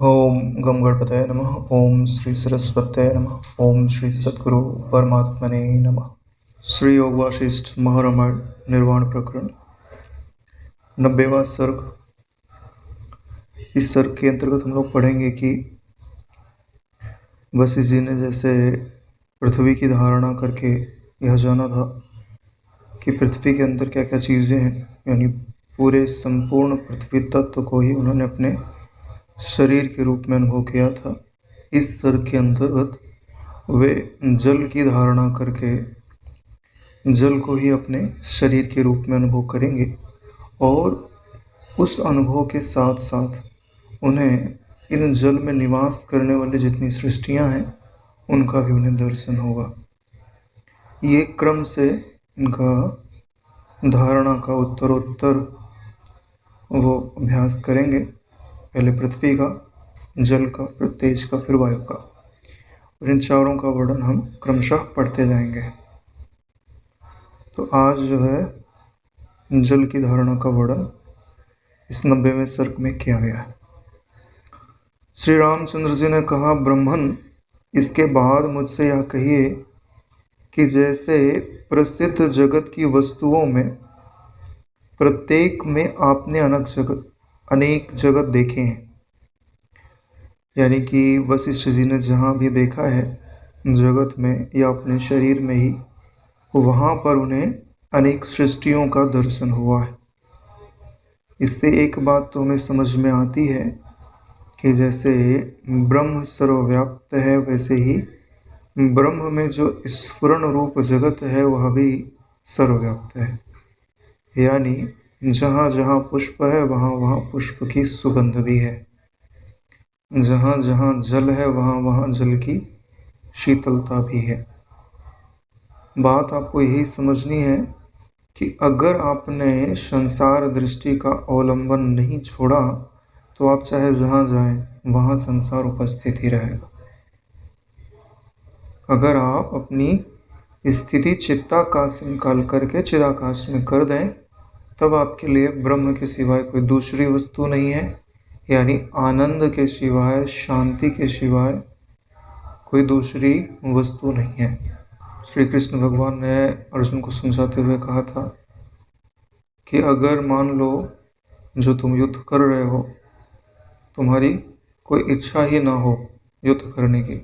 ओम गम गणपतये नमः। ओम श्री सरस्वत्यै नमः। ओम श्री सद्गुरु परमात्मने नमः। श्री योग वासिष्ठ महारामायण निर्वाण प्रकरण 90वां सर्ग। इस सर्ग के अंतर्गत हम लोग पढ़ेंगे कि वशिष्ठ जी ने जैसे पृथ्वी की धारणा करके यह जाना था कि पृथ्वी के अंदर क्या क्या चीज़ें हैं, यानी पूरे संपूर्ण पृथ्वी तत्व को ही उन्होंने अपने शरीर के रूप में अनुभव किया था। इस सर्ग के अंतर्गत वे जल की धारणा करके जल को ही अपने शरीर के रूप में अनुभव करेंगे और उस अनुभव के साथ साथ उन्हें इन जल में निवास करने वाली जितनी सृष्टियां हैं उनका भी उन्हें दर्शन होगा। ये क्रम से इनका धारणा का उत्तरोत्तर वो अभ्यास करेंगे। पहले पृथ्वी का, जल का, फिर तेज का, फिर वायु का, और इन चारों का वर्णन हम क्रमशः पढ़ते जाएंगे। तो आज जो है जल की धारणा का वर्णन इस 90वें सर्ग में किया गया है। श्री रामचंद्र जी ने कहा, ब्रह्मन, इसके बाद मुझसे यह कहिए कि जैसे प्रसिद्ध जगत की वस्तुओं में प्रत्येक में आपने अनेक जगत देखे हैं, यानी कि वशिष्ठ जी ने जहाँ भी देखा है जगत में या अपने शरीर में ही, वहाँ पर उन्हें अनेक सृष्टियों का दर्शन हुआ है। इससे एक बात तो हमें समझ में आती है कि जैसे ब्रह्म सर्वव्याप्त है, वैसे ही ब्रह्म में जो स्फुरण रूप जगत है वह भी सर्वव्याप्त है। यानी जहाँ जहाँ पुष्प है वहाँ वहाँ पुष्प की सुगंध भी है, जहाँ जहाँ जल है वहाँ वहाँ जल की शीतलता भी है। बात आपको यही समझनी है कि अगर आपने संसार दृष्टि का अवलंबन नहीं छोड़ा तो आप चाहे जहाँ जाएं वहाँ संसार उपस्थित ही रहेगा। अगर आप अपनी स्थिति चित्ताकाश से निकाल करके चिदाकाश में कर दें, तब आपके लिए ब्रह्म के सिवाय कोई दूसरी वस्तु नहीं है, यानी आनंद के सिवाय, शांति के सिवाय कोई दूसरी वस्तु नहीं है। श्री कृष्ण भगवान ने अर्जुन को समझाते हुए कहा था कि अगर मान लो जो तुम युद्ध कर रहे हो, तुम्हारी कोई इच्छा ही ना हो युद्ध करने की,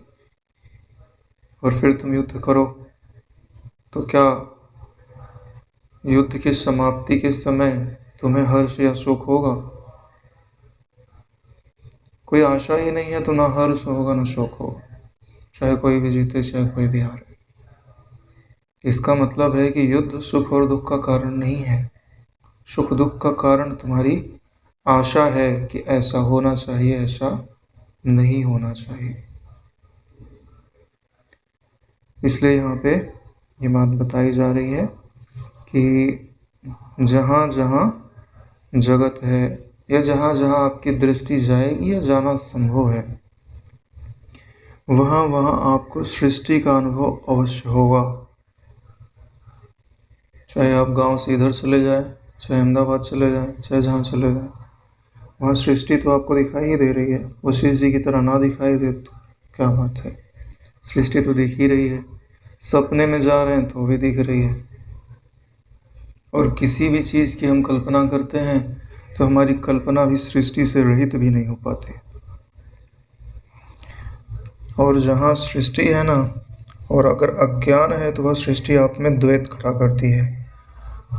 और फिर तुम युद्ध करो, तो क्या युद्ध की समाप्ति के समय तुम्हें हर्ष या शोक होगा? कोई आशा ही नहीं है तो ना हर्ष होगा ना शोक होगा, चाहे कोई भी जीते चाहे कोई भी हारे। इसका मतलब है कि युद्ध सुख और दुख का कारण नहीं है। सुख दुख का कारण तुम्हारी आशा है कि ऐसा होना चाहिए, ऐसा नहीं होना चाहिए। इसलिए यहाँ पे ये बात बताई जा रही है कि जहाँ जहाँ जगत है या जहाँ जहाँ आपकी दृष्टि जाएगी या जाना संभव है, वहाँ वहाँ आपको सृष्टि का अनुभव अवश्य होगा। चाहे आप गांव से इधर चले जाए, चाहे अहमदाबाद चले जाए, चाहे जहाँ चले जाए, वहाँ सृष्टि तो आपको दिखाई ही दे रही है। वशिष्ठ जी की तरह ना दिखाई दे तो क्या बात है, सृष्टि तो दिख ही रही है। सपने में जा रहे हैं तो भी दिख रही है। और किसी भी चीज़ की हम कल्पना करते हैं तो हमारी कल्पना भी सृष्टि से रहित भी नहीं हो पाती। और जहाँ सृष्टि है ना, और अगर अज्ञान है तो वह सृष्टि आप में द्वैत खड़ा करती है।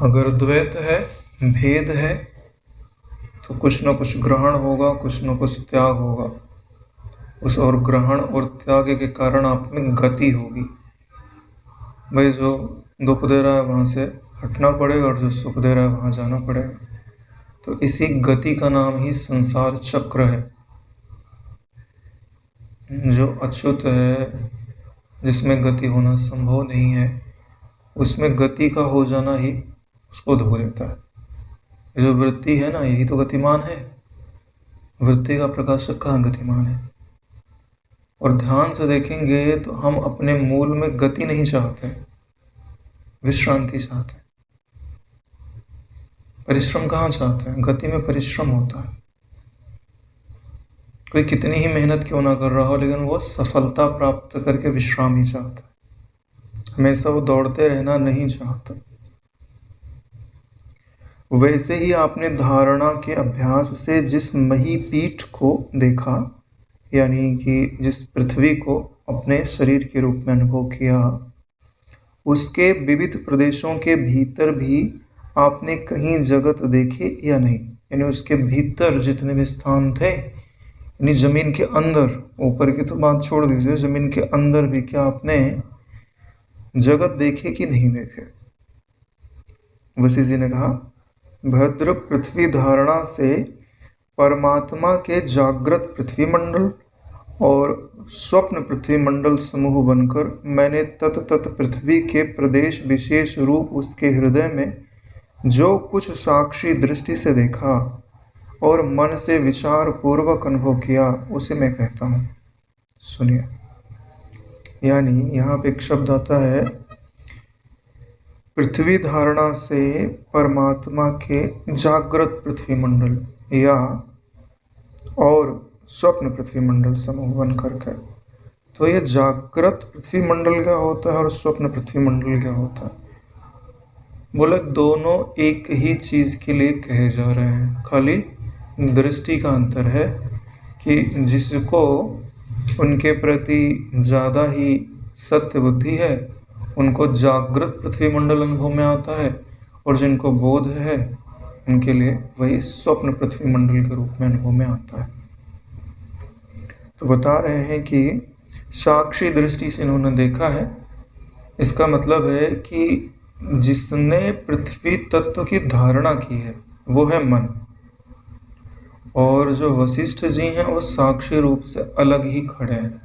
अगर द्वैत है, भेद है, तो कुछ न कुछ ग्रहण होगा, कुछ न कुछ त्याग होगा। उस और ग्रहण और त्याग के कारण आप में गति होगी। भाई जो दुख दे रहा है वहाँ से हटना पड़ेगा और जो सुख दे रहा है वहाँ जाना पड़ेगा। तो इसी गति का नाम ही संसार चक्र है। जो अच्युत है, जिसमें गति होना संभव नहीं है, उसमें गति का हो जाना ही उसको धो देता है। जो वृत्ति है ना, यही तो गतिमान है। वृत्ति का प्रकाशक कहाँ गतिमान है? और ध्यान से देखेंगे तो हम अपने मूल में गति नहीं चाहते, विश्रांति चाहते हैं। परिश्रम कहाँ चाहते हैं? गति में परिश्रम होता है। कोई कितनी ही मेहनत क्यों ना कर रहा हो, लेकिन वो सफलता प्राप्त करके विश्राम ही चाहता, हमेशा वो दौड़ते रहना नहीं चाहता। वैसे ही आपने धारणा के अभ्यास से जिस मही पीठ को देखा, यानी कि जिस पृथ्वी को अपने शरीर के रूप में अनुभव किया, उसके विविध प्रदेशों के भीतर भी आपने कहीं जगत देखे या नहीं? यानी उसके भीतर जितने भी स्थान थे, यानी जमीन के अंदर, ऊपर की तो बात छोड़ दीजिए, जमीन के अंदर भी क्या आपने जगत देखे कि नहीं देखे? वशिष्ठ जी ने कहा, भद्र पृथ्वी धारणा से परमात्मा के जागृत पृथ्वी मंडल और स्वप्न पृथ्वी मंडल समूह बनकर मैंने तत पृथ्वी के प्रदेश विशेष रूप उसके हृदय में जो कुछ साक्षी दृष्टि से देखा और मन से विचार पूर्वक अनुभव किया, उसे मैं कहता हूँ। सुनिए, यानी यहाँ पे एक शब्द आता है, पृथ्वी धारणा से परमात्मा के जागृत पृथ्वी मंडल या और स्वप्न पृथ्वी मंडल समूह बन करके। तो ये जागृत पृथ्वी मंडल क्या होता है और स्वप्न पृथ्वी मंडल क्या होता है? बोले दोनों एक ही चीज के लिए कहे जा रहे हैं, खाली दृष्टि का अंतर है कि जिसको उनके प्रति ज़्यादा ही सत्य बुद्धि है उनको जागृत पृथ्वी मंडल अनुभव में आता है, और जिनको बोध है उनके लिए वही स्वप्न पृथ्वी मंडल के रूप में अनुभव में आता है। तो बता रहे हैं कि साक्षी दृष्टि से इन्होंने देखा है, इसका मतलब है कि जिसने पृथ्वी तत्व की धारणा की है वो है मन, और जो वशिष्ठ जी हैं वो साक्षी रूप से अलग ही खड़े हैं।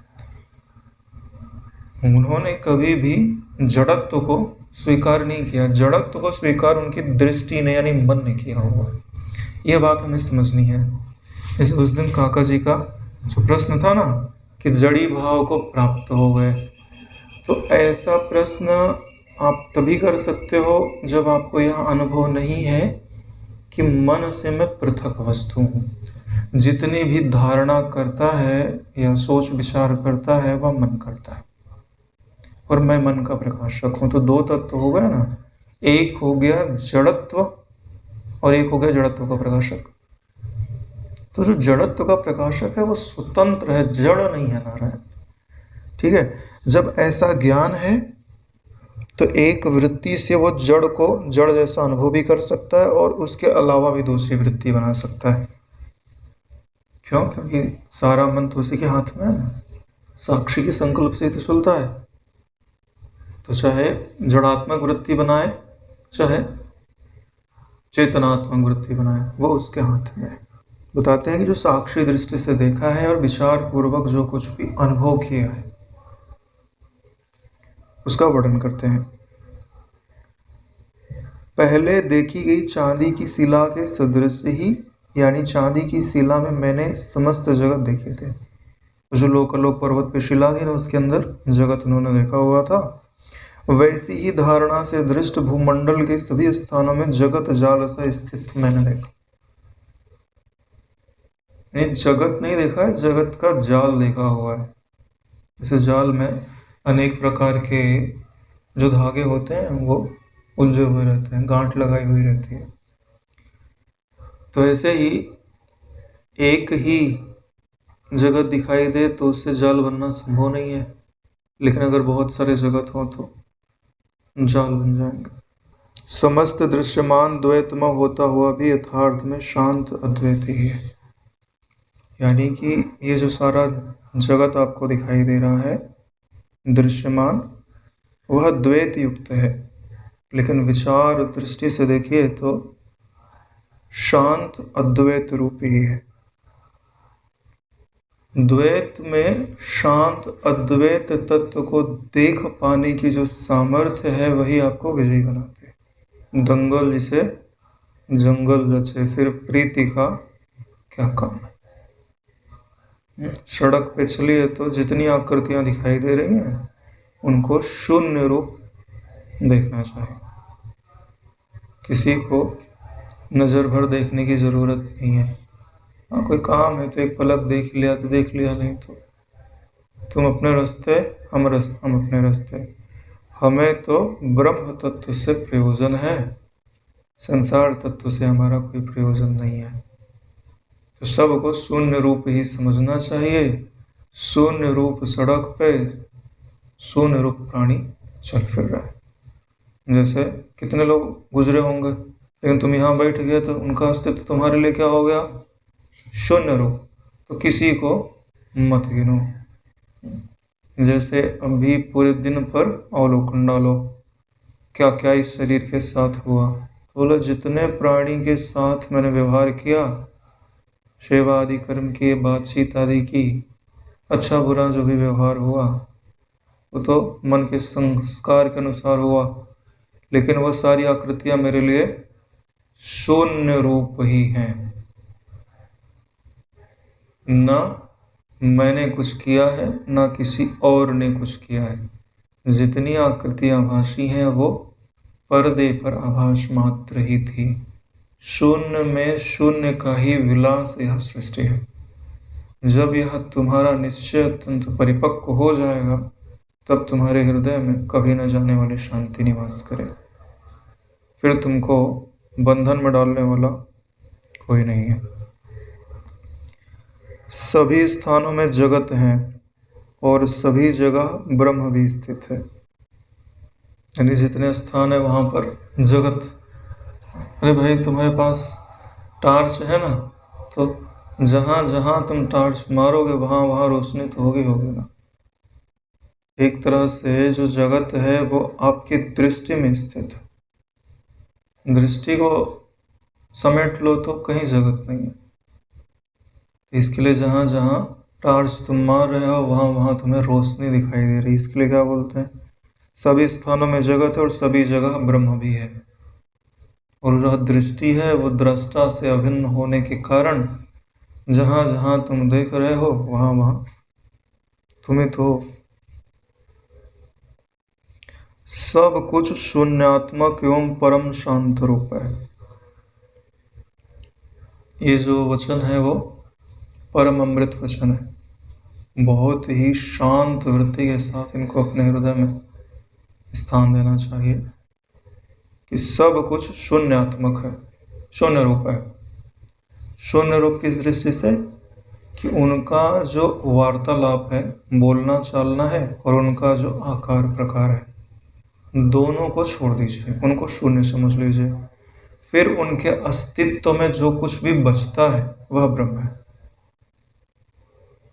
उन्होंने कभी भी जड़त्व को स्वीकार नहीं किया, जड़त्व को स्वीकार उनकी दृष्टि ने यानी मन ने किया हुआ। यह बात हमें समझनी है। जैसे उस दिन काका जी का जो प्रश्न था ना कि जड़ी भाव को प्राप्त हो गए, तो ऐसा प्रश्न आप तभी कर सकते हो जब आपको यह अनुभव नहीं है कि मन से मैं पृथक वस्तु हूँ। जितनी भी धारणा करता है या सोच विचार करता है वह मन करता है, और मैं मन का प्रकाशक हूँ। तो दो तत्व हो गए ना, एक हो गया जड़त्व और एक हो गया जड़त्व का प्रकाशक। तो जो जड़त्व का प्रकाशक है वो स्वतंत्र है, जड़ नहीं है नारायण। ठीक है, जब ऐसा ज्ञान है तो एक वृत्ति से वो जड़ को जड़ जैसा अनुभव भी कर सकता है और उसके अलावा भी दूसरी वृत्ति बना सकता है। क्यों? क्योंकि सारा मन तो उसी के हाथ में है ना, साक्षी के संकल्प से ही तो चलता है। तो चाहे जड़ात्मक वृत्ति बनाए चाहे चेतनात्मक वृत्ति बनाए, वो उसके हाथ में है। बताते हैं कि जो साक्षी दृष्टि से देखा है और विचार पूर्वक जो कुछ भी अनुभव किया है उसका वर्णन करते हैं। पहले देखी गई चांदी की शिला के सदृश ही, यानी चांदी की शिला में मैंने समस्त जगत देखे थे। जो लोकलोक पर्वत पे शिला थी ना, उसके अंदर जगत उन्होंने देखा हुआ था। वैसी ही धारणा से दृष्ट भूमंडल के सभी स्थानों में जगत जाल सा स्थित मैंने देखा। नहीं, जगत नहीं देखा है, जगत का जाल देखा हुआ है। जैसे जाल में अनेक प्रकार के जो धागे होते हैं वो उलझे हुए रहते हैं, गांठ लगाई हुई रहती है। तो ऐसे ही एक ही जगत दिखाई दे तो उससे जाल बनना संभव नहीं है, लेकिन अगर बहुत सारे जगत हो तो जाल बन जाएंगे। समस्त दृश्यमान द्वैतमय होता हुआ भी यथार्थ में शांत अद्वैत ही है। यानी कि ये जो सारा जगत आपको दिखाई दे रहा है दृश्यमान, वह द्वैत युक्त है, लेकिन विचार दृष्टि से देखिए तो शांत अद्वैत रूप ही है। द्वैत में शांत अद्वैत तत्व को देख पाने की जो सामर्थ्य है वही आपको विजयी बनाते हैं। दंगल जिसे जंगल रचे, फिर प्रीति का क्या काम है। सड़क पे चलिए तो जितनी आकृतियां दिखाई दे रही हैं उनको शून्य रूप देखना चाहिए। किसी को नज़र भर देखने की ज़रूरत नहीं है। हाँ, कोई काम है तो एक पलक देख लिया तो देख लिया, नहीं तो तुम अपने रास्ते, हम अपने रास्ते। हमें तो ब्रह्म तत्व से प्रयोजन है, संसार तत्व से हमारा कोई प्रयोजन नहीं है। तो सबको शून्य रूप ही समझना चाहिए। शून्य रूप सड़क पे शून्य रूप प्राणी चल फिर रहा है। जैसे कितने लोग गुजरे होंगे, लेकिन तुम यहाँ बैठ गए तो उनका अस्तित्व तुम्हारे लिए क्या हो गया? शून्य रूप। तो किसी को मत गिनो। जैसे अभी पूरे दिन पर अवलोकन डालो, क्या क्या इस शरीर के साथ हुआ। बोलो जितने प्राणी के साथ मैंने व्यवहार किया, सेवा आदि कर्म किए, बातचीत आदि की, अच्छा बुरा जो भी व्यवहार हुआ वो तो मन के संस्कार के अनुसार हुआ, लेकिन वह सारी आकृतियां मेरे लिए शून्य रूप ही हैं। ना मैंने कुछ किया है, ना किसी और ने कुछ किया है। जितनी आकृतियां भासी हैं वो पर्दे पर आभास मात्र ही थी। शून्य में शून्य का ही विलास यह सृष्टि है। जब यह तुम्हारा निश्चय तंत्र परिपक्व हो जाएगा, तब तुम्हारे हृदय में कभी न जाने वाली शांति निवास करे। फिर तुमको बंधन में डालने वाला कोई नहीं है। सभी स्थानों में जगत है और सभी जगह ब्रह्म भी स्थित है। यानी जितने स्थान है वहां पर जगत। अरे भाई, तुम्हारे पास टार्च है ना, तो जहां जहां तुम टार्च मारोगे वहां वहां रोशनी तो होगी ना। एक तरह से जो जगत है वो आपकी दृष्टि में स्थित है। दृष्टि को समेट लो तो कहीं जगत नहीं है। इसके लिए जहां जहां टार्च तुम मार रहे हो वहां वहां तुम्हें रोशनी दिखाई दे रही है। इसके लिए क्या बोलते हैं? सभी स्थानों में जगत है और सभी जगह ब्रह्म भी है। और जो दृष्टि है वो दृष्टा से अभिन्न होने के कारण जहां जहां तुम देख रहे हो वहां वहां तुम्हें तो सब कुछ शून्यात्मक एवं परम शांत रूप है। ये जो वचन है वो परम अमृत वचन है। बहुत ही शांत वृत्ति के साथ इनको अपने हृदय में स्थान देना चाहिए कि सब कुछ शून्यात्मक है, शून्य रूप है। शून्य रूप किस दृष्टि से? कि उनका जो वार्तालाप है, बोलना चालना है, और उनका जो आकार प्रकार है, दोनों को छोड़ दीजिए, उनको शून्य समझ लीजिए। फिर उनके अस्तित्व में जो कुछ भी बचता है वह ब्रह्म है,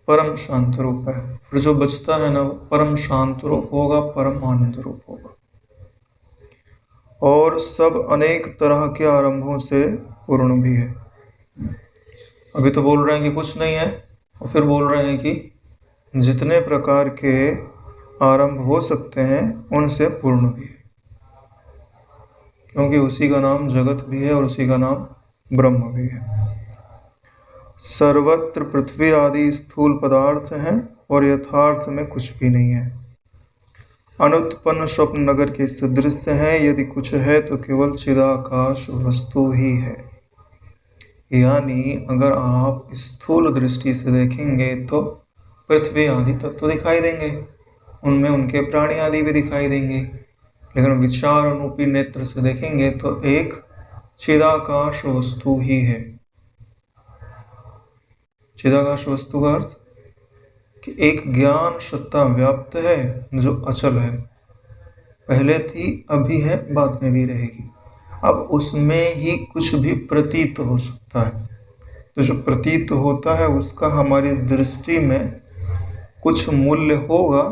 परम शांत रूप है। फिर जो बचता है ना वो परम शांत रूप होगा, परम आनंद रूप होगा। और सब अनेक तरह के आरंभों से पूर्ण भी है। अभी तो बोल रहे हैं कि कुछ नहीं है, और फिर बोल रहे हैं कि जितने प्रकार के आरंभ हो सकते हैं उनसे पूर्ण भी है, क्योंकि उसी का नाम जगत भी है और उसी का नाम ब्रह्म भी है। सर्वत्र पृथ्वी आदि स्थूल पदार्थ हैं और यथार्थ में कुछ भी नहीं है। अनुत्पन्न स्वप्न नगर के सदृश हैं। यदि कुछ है तो केवल चिदाकाश वस्तु ही है। यानी अगर आप स्थूल दृष्टि से देखेंगे तो पृथ्वी आदि तत्व दिखाई देंगे, उनमें उनके प्राणी आदि भी दिखाई देंगे। लेकिन विचार अनुरूपी नेत्र से देखेंगे तो एक चिदाकाश वस्तु ही है। चिदाकाश वस्तु का अर्थ कि एक ज्ञान सत्ता व्याप्त है जो अचल है, पहले थी, अभी है, बाद में भी रहेगी। अब उसमें ही कुछ भी प्रतीत हो सकता है, तो जो प्रतीत होता है उसका हमारी दृष्टि में कुछ मूल्य होगा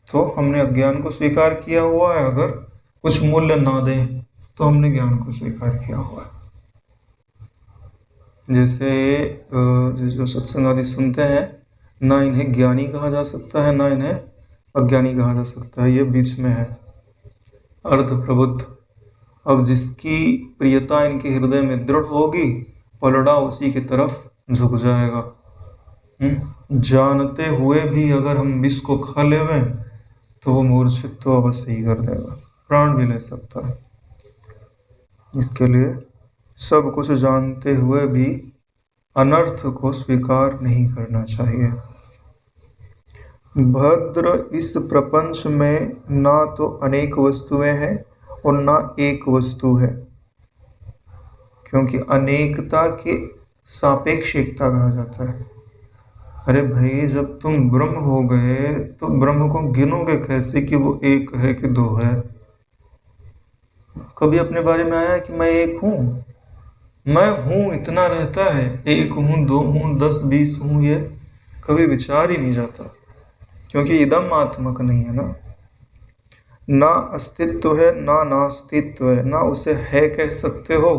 तो हमने अज्ञान को स्वीकार किया हुआ है। अगर कुछ मूल्य ना दें तो हमने ज्ञान को स्वीकार किया हुआ है। जैसे जो सत्संग आदि सुनते हैं, ना इन्हें ज्ञानी कहा जा सकता है, ना इन्हें अज्ञानी कहा जा सकता है, ये बीच में है, अर्ध प्रबुद्ध। अब जिसकी प्रियता इनके हृदय में दृढ़ होगी, पलड़ा उसी की तरफ झुक जाएगा। जानते हुए भी अगर हम विष को खा लेवें तो वो मूर्छित तो अवश्य ही कर देगा, प्राण भी ले सकता है। इसके लिए सब कुछ जानते हुए भी अनर्थ को स्वीकार नहीं करना चाहिए। भद्र, इस प्रपंच में ना तो अनेक वस्तुएं हैं और ना एक वस्तु है, क्योंकि अनेकता के सापेक्ष एकता कहा जाता है। अरे भाई, जब तुम ब्रह्म हो गए तो ब्रह्म को गिनोगे कैसे कि वो एक है कि दो है? कभी अपने बारे में आया कि मैं एक हूँ? मैं हूँ इतना रहता है, एक हूँ, दो हूँ, 10 20 हूँ, ये कभी विचार ही नहीं जाता, क्योंकि इदम आत्मक नहीं है ना। ना अस्तित्व है ना नास्तित्व है, ना उसे है कह सकते हो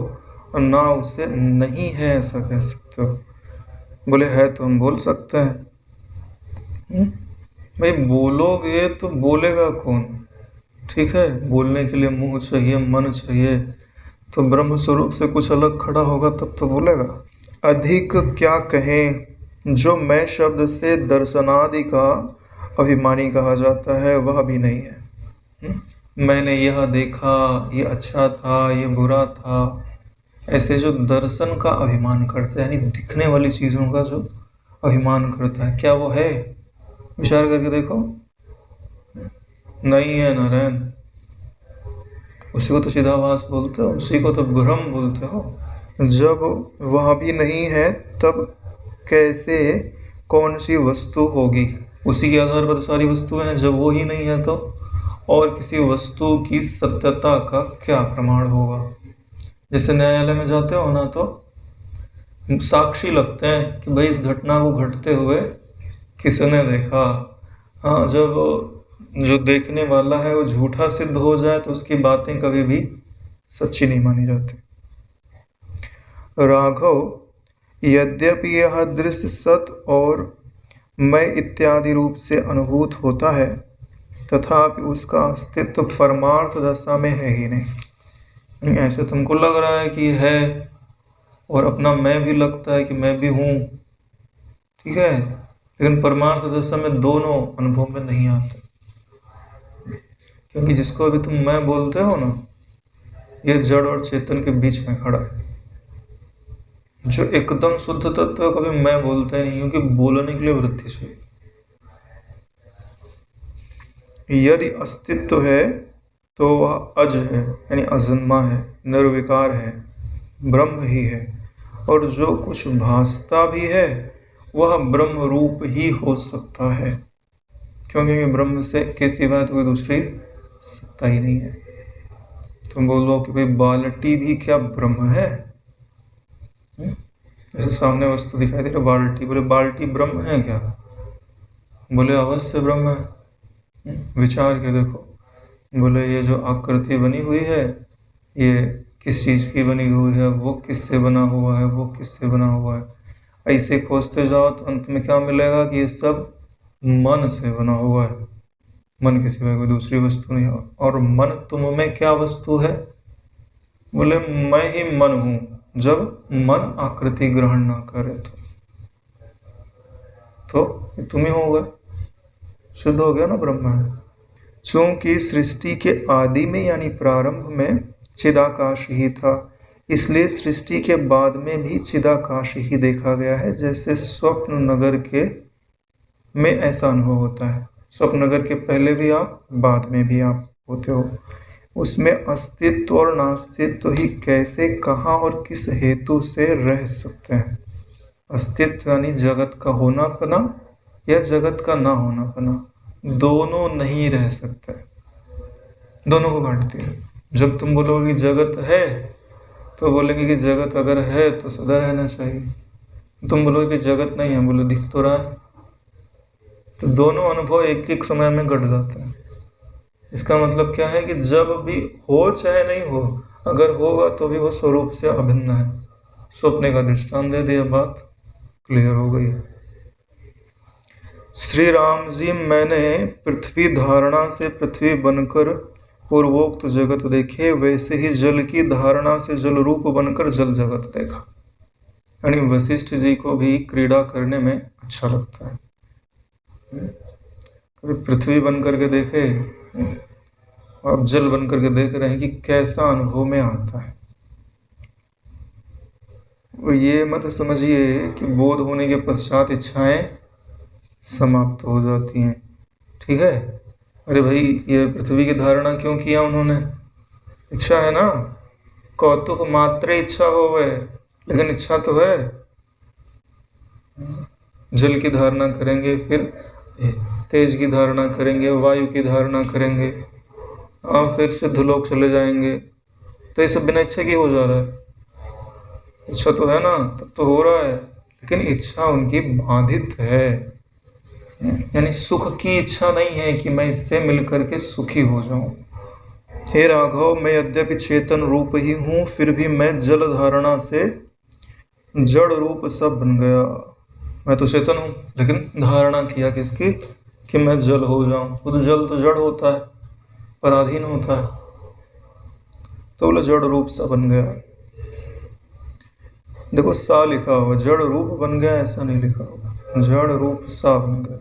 और ना उसे नहीं है ऐसा कह सकते हो। बोले है तो हम बोल सकते हैं। भाई बोलोगे तो बोलेगा कौन? ठीक है, बोलने के लिए मुंह चाहिए, मन चाहिए, तो ब्रह्म स्वरूप से कुछ अलग खड़ा होगा तब तो बोलेगा। अधिक क्या कहें, जो मैं शब्द से दर्शनादि का अभिमानी कहा जाता है वह भी नहीं है। मैंने यह देखा, ये अच्छा था, ये बुरा था, ऐसे जो दर्शन का अभिमान करता है, यानी दिखने वाली चीज़ों का जो अभिमान करता है, क्या वो है? विचार करके देखो, नहीं है नारायण। उसी को तो चिदाभास बोलते हो, उसी को तो ब्रह्म बोलते हो। जब वह भी नहीं है तब कैसे कौन सी वस्तु होगी? उसी के आधार पर तो सारी वस्तुएं हैं। जब वो ही नहीं है तो और किसी वस्तु की सत्यता का क्या प्रमाण होगा? जैसे न्यायालय में जाते हो ना, तो साक्षी लगते हैं कि भाई इस घटना को घटते हुए किसने देखा। हाँ, जब जो देखने वाला है वो झूठा सिद्ध हो जाए तो उसकी बातें कभी भी सच्ची नहीं मानी जाती। राघव, यद्यपि यह दृश्य सत और मैं इत्यादि रूप से अनुभूत होता है, तथापि उसका अस्तित्व परमार्थ दशा में है ही नहीं। ऐसे तुमको लग रहा है कि है, और अपना मैं भी लगता है कि मैं भी हूँ, ठीक है, लेकिन परमार्थ दशा में दोनों अनुभव में नहीं आते। क्योंकि जिसको अभी तुम मैं बोलते हो ना, ये जड़ और चेतन के बीच में खड़ा है। जो एकदम शुद्ध तत्व है कभी मैं बोलता ही नहीं, क्योंकि बोलने के लिए वृत्ति चाहिए। यदि अस्तित्व है तो वह अज है, यानी अजन्मा है, निर्विकार है, ब्रह्म ही है। और जो कुछ भासता भी है वह ब्रह्म रूप ही हो सकता है, क्योंकि ब्रह्म से के सिवा कोई दूसरी सत्ता ही नहीं है। तुम बोलो कि भाई बाल्टी भी क्या ब्रह्म है? जैसे सामने वस्तु दिखाई दे रही बाल्टी, बोले बाल्टी ब्रह्म है क्या? बोले अवश्य ब्रह्म है। विचार के देखो, बोले ये जो आकृति बनी हुई है ये किस चीज़ की बनी हुई है, वो किससे बना हुआ है, वो किससे बना हुआ है। ऐसे खोजते जाओ तो अंत में क्या मिलेगा कि ये सब मन से बना हुआ है, मन के सिवाय कोई दूसरी वस्तु नहीं है। और मन तुम में क्या वस्तु है? बोले मैं ही मन हूँ, जब मन आकृति ग्रहण ना करे तो तुम ही हो गए, सिद्ध हो गया ना ब्रह्म है। चूंकि सृष्टि के आदि में यानी प्रारंभ में चिदाकाश ही था, इसलिए सृष्टि के बाद में भी चिदाकाश ही देखा गया है। जैसे स्वप्न नगर के में ऐसा अनुभव होता है, स्वप्न नगर के पहले भी आप, बाद में भी आप होते हो। उसमें अस्तित्व और नास्तित्व ही कैसे, कहाँ और किस हेतु से रह सकते हैं? अस्तित्व यानी जगत का होना पना या जगत का ना होना पना, दोनों नहीं रह सकते, दोनों को काटती है। जब तुम बोलोगे कि जगत है तो बोलेंगे कि जगत अगर है तो सदा रहना चाहिए। तुम बोलोगे कि जगत नहीं है, बोले दिख तो रहा है, तो दोनों अनुभव एक एक समय में घट जाते हैं। इसका मतलब क्या है कि जब भी हो चाहे नहीं हो, अगर होगा तो भी वो स्वरूप से अभिन्न है। स्वप्न का दृष्टांत दे दिया, बात क्लियर हो गई। श्री राम जी, मैंने पृथ्वी धारणा से पृथ्वी बनकर पूर्वोक्त जगत देखे, वैसे ही जल की धारणा से जल रूप बनकर जल जगत देखा। यानी वशिष्ठ जी को भी क्रीड़ा करने में अच्छा लगता है। कभी पृथ्वी बन करके देखे और जल बन करके देख रहे हैं कि कैसा अनुभव में आता है। वो ये मत समझिए कि बोध होने के पश्चात इच्छाएं समाप्त हो जाती हैं, ठीक है। अरे भाई, ये पृथ्वी की धारणा क्यों किया उन्होंने? इच्छा है ना, कौतुक मात्र इच्छा होवे, लेकिन इच्छा तो है। जल की धारणा करेंगे, फिर तेज की धारणा करेंगे, वायु की धारणा करेंगे, और फिर सिद्धलोक चले जाएंगे। तो ये सब बिना इच्छा के हो जा रहा है। इच्छा तो है ना, तब तो हो रहा है, लेकिन इच्छा उनकी बाधित है। यानी सुख की इच्छा नहीं है कि मैं इससे मिलकर के सुखी हो जाऊं। हे राघव, मैं यद्यपि चेतन रूप ही हूं, फिर भी मैं जल धारणा से जड़ रूप सब बन गया। मैं तो चेतन हूं, लेकिन धारणा किया किसकी? कि मैं जल हो जाऊं। खुद जल तो जड़ होता है, पराधीन होता है, तो बोला जड़ रूप सा बन गया। देखो सा लिखा हुआ, जड़ रूप बन गया ऐसा नहीं लिखा हुआ, जड़ रूप सा बन गया।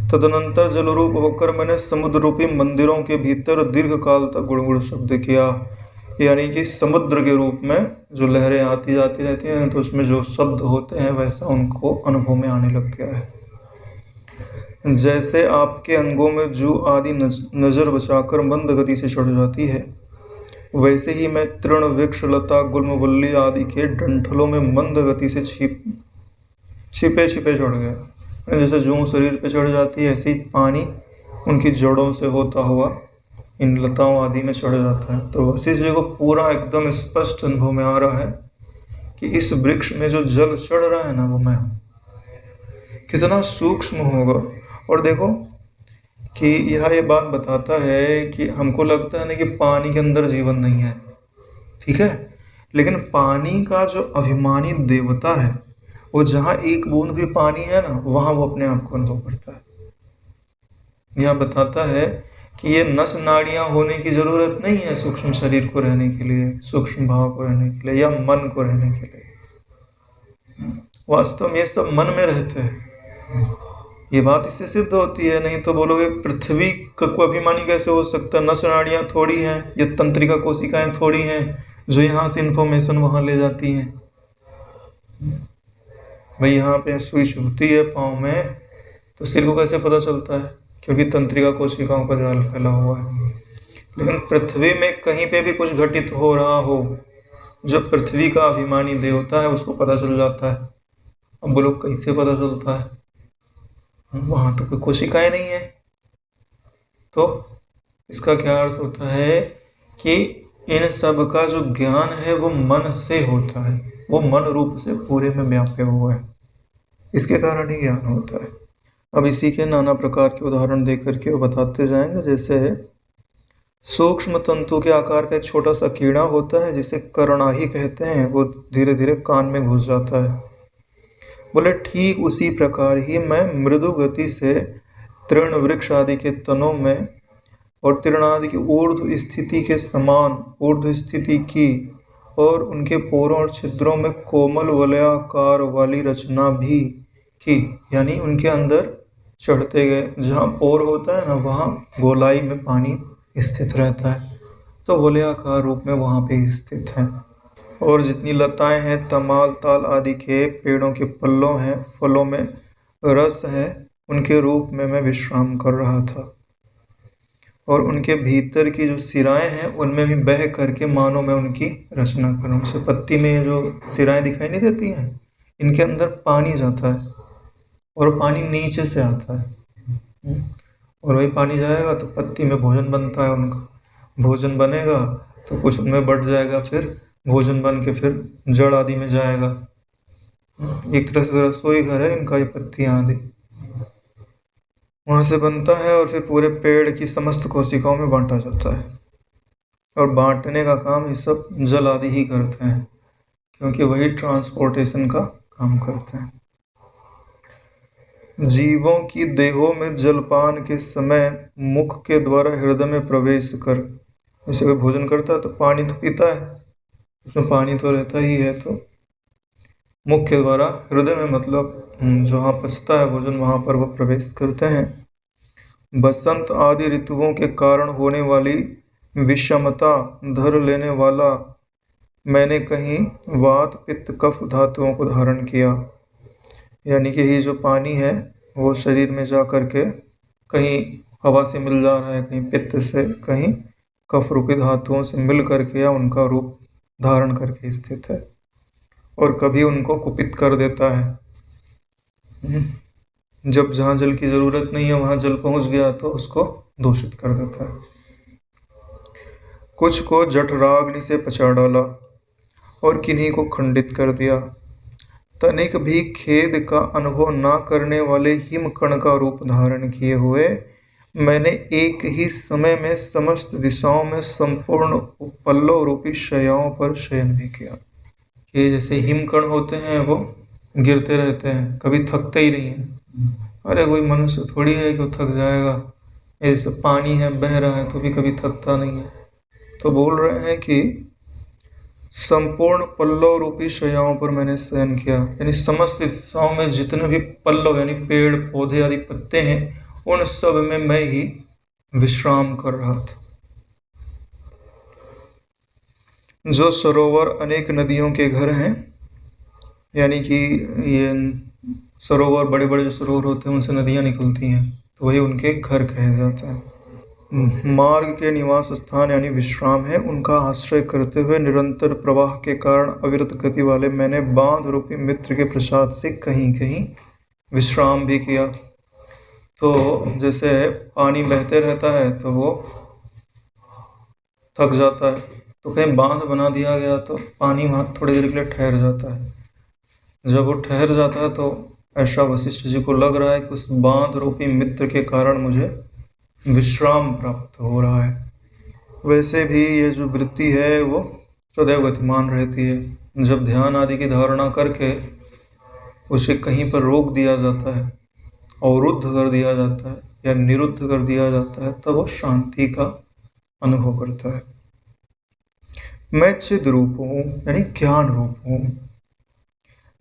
तदनंतर जल रूप होकर मैंने समुद्र रूपी मंदिरों के भीतर दीर्घ काल तक गुड़गुड़ शब्द किया। यानी कि समुद्र के रूप में जो लहरें आती जाती रहती हैं, तो उसमें जो शब्द होते हैं वैसा उनको अनुभव में आने लग गया है। जैसे आपके अंगों में जू आदि नजर बचाकर मंद गति से चढ़ जाती है, वैसे ही मैं तृण वृक्ष लता गुल्मवल्ली आदि के डंठलों में मंद गति से छिपे छिपे चढ़ गया। जैसे जूं शरीर पे चढ़ जाती है, ऐसे ही पानी उनकी जड़ों से होता हुआ इन लताओं आदि में चढ़ जाता है। तो वशिष्ठ जी को पूरा एकदम स्पष्ट अनुभव में आ रहा है कि इस वृक्ष में जो जल चढ़ रहा है ना, वो मैं हूँ। कितना सूक्ष्म होगा। और देखो कि यह ये बात बताता है कि हमको लगता है ना कि पानी के अंदर जीवन नहीं है, ठीक है, लेकिन पानी का जो अभिमानी देवता है, वो जहाँ एक बूंद भी पानी है ना, वहाँ वो अपने आप को अनुभव करता है। यह बताता है कि ये नस नाड़ियाँ होने की जरूरत नहीं है सूक्ष्म शरीर को रहने के लिए, सूक्ष्म भाव को रहने के लिए, या मन को रहने के लिए। वास्तव में ये सब मन में रहते हैं। ये बात इससे सिद्ध होती है। नहीं तो बोलोगे पृथ्वी को अभिमानी कैसे हो सकता है? नस नाड़ियाँ थोड़ी हैं, ये तंत्रिका कोशिकाएं थोड़ी हैं जो यहाँ से इंफॉर्मेशन वहाँ ले जाती हैं। भाई यहाँ पे सुई चुभती है पाँव में, तो सिर को कैसे पता चलता है? क्योंकि तंत्रिका कोशिकाओं का जाल फैला हुआ है। लेकिन पृथ्वी में कहीं पे भी कुछ घटित हो रहा हो, जो पृथ्वी का अभिमानी देवता है उसको पता चल जाता है। अब बोलो कैसे पता चलता है? वहाँ तो कोई कोशिकाएं नहीं है। तो इसका क्या अर्थ होता है कि इन सब का जो ज्ञान है वो मन से होता है, वो मन रूप से पूरे में व्याप्य हुआ है, इसके कारण ही ज्ञान होता है। अब इसी के नाना प्रकार के उदाहरण दे करके वो बताते जाएंगे। जैसे सूक्ष्म तंतु के आकार का एक छोटा सा कीड़ा होता है जिसे करणाही कहते हैं, वो धीरे धीरे कान में घुस जाता है। बोले ठीक उसी प्रकार ही मैं मृदु गति से तृण वृक्ष आदि के तनों में और तृणादि की ऊर्ध्व स्थिति के समान ऊर्ध्व स्थिति की, और उनके पोरों और छिद्रों में कोमल वलयाकार वाली रचना भी की। यानी उनके अंदर चढ़ते गए, जहाँ पोर होता है ना, वहाँ गोलाई में पानी स्थित रहता है, तो वलयाकार रूप में वहाँ पे स्थित है। और जितनी लताएं हैं, तमाल ताल आदि के पेड़ों के पल्लों हैं, फलों में रस है, उनके रूप में मैं विश्राम कर रहा था। और उनके भीतर की जो सिराएं हैं, उनमें भी बह करके मानो मैं उनकी रचना करूँ। जैसे पत्ती में जो सिराएं दिखाई नहीं देती हैं, इनके अंदर पानी जाता है और पानी नीचे से आता है, और वही पानी जाएगा तो पत्ती में भोजन बनता है उनका। भोजन बनेगा तो कुछ उनमें बढ़ जाएगा, फिर भोजन बन के फिर जड़ आदि में जाएगा। एक तरह से रसोई घर है इनका, ये पत्तियाँ आदि वहाँ से बनता है और फिर पूरे पेड़ की समस्त कोशिकाओं में बांटा जाता है। और बांटने का काम ये सब जल आदि ही करते हैं, क्योंकि वही ट्रांसपोर्टेशन का काम करते हैं। जीवों की देहों में जलपान के समय मुख के द्वारा हृदय में प्रवेश कर, जैसे कोई भोजन करता है तो पानी तो पीता है, उसमें पानी तो रहता ही है, तो मुख के द्वारा हृदय में मतलब जहाँ पचता है भोजन, वहाँ पर वो प्रवेश करते हैं। बसंत आदि ऋतुओं के कारण होने वाली विषमता धर लेने वाला मैंने कहीं वात पित्त कफ धातुओं को धारण किया, यानी कि ये जो पानी है वो शरीर में जा करके कहीं हवा से मिल जा रहा है, कहीं पित्त से, कहीं कफ रूपी धातुओं से मिल करके या उनका रूप धारण करके स्थित है, और कभी उनको कुपित कर देता है। जब जहाँ जल की जरूरत नहीं है वहाँ जल पहुँच गया तो उसको दूषित कर देता है। कुछ को जठराग्नि से पचा डाला और किन्हीं को खंडित कर दिया। तनिक भी खेद का अनुभव न करने वाले हिमकण का रूप धारण किए हुए मैंने एक ही समय में समस्त दिशाओं में संपूर्ण पल्लव रूपी शैयाओं पर शयन भी किया। कि जैसे हिमकण होते हैं वो गिरते रहते हैं, कभी थकते ही नहीं है। अरे कोई मनुष्य थोड़ी है कि वो थक जाएगा, ऐसे पानी है बह रहा है तो भी कभी थकता नहीं है। तो बोल रहे हैं कि संपूर्ण पल्लव रूपी शैयाओं पर मैंने शयन किया, यानी समस्त दिशाओं में जितने भी पल्लव यानी पेड़ पौधे आदि पत्ते हैं उन सब में मैं ही विश्राम कर रहा था। जो सरोवर अनेक नदियों के घर हैं, यानी कि ये सरोवर बड़े बड़े जो सरोवर होते हैं उनसे नदियाँ निकलती हैं, तो वही उनके घर कहे जाता है। मार्ग के निवास स्थान यानी विश्राम है, उनका आश्रय करते हुए निरंतर प्रवाह के कारण अविरत गति वाले मैंने बांध रूपी मित्र के प्रसाद से कहीं कहीं विश्राम भी किया। तो जैसे पानी बहते रहता है तो वो थक जाता है, तो कहीं बांध बना दिया गया तो पानी वहाँ थोड़ी देर के लिए ठहर जाता है। जब वो ठहर जाता है तो ऐसा वशिष्ठ जी को लग रहा है कि उस बांध रूपी मित्र के कारण मुझे विश्राम प्राप्त हो रहा है। वैसे भी ये जो वृत्ति है वो सदैव गतिमान रहती है। जब ध्यान आदि की धारणा करके उसे कहीं पर रोक दिया जाता है, अवरुद्ध कर दिया जाता है या निरुद्ध कर दिया जाता है, तब वो शांति का अनुभव करता है। मैं चिद रूप हूँ यानी ज्ञान रूप हूँ।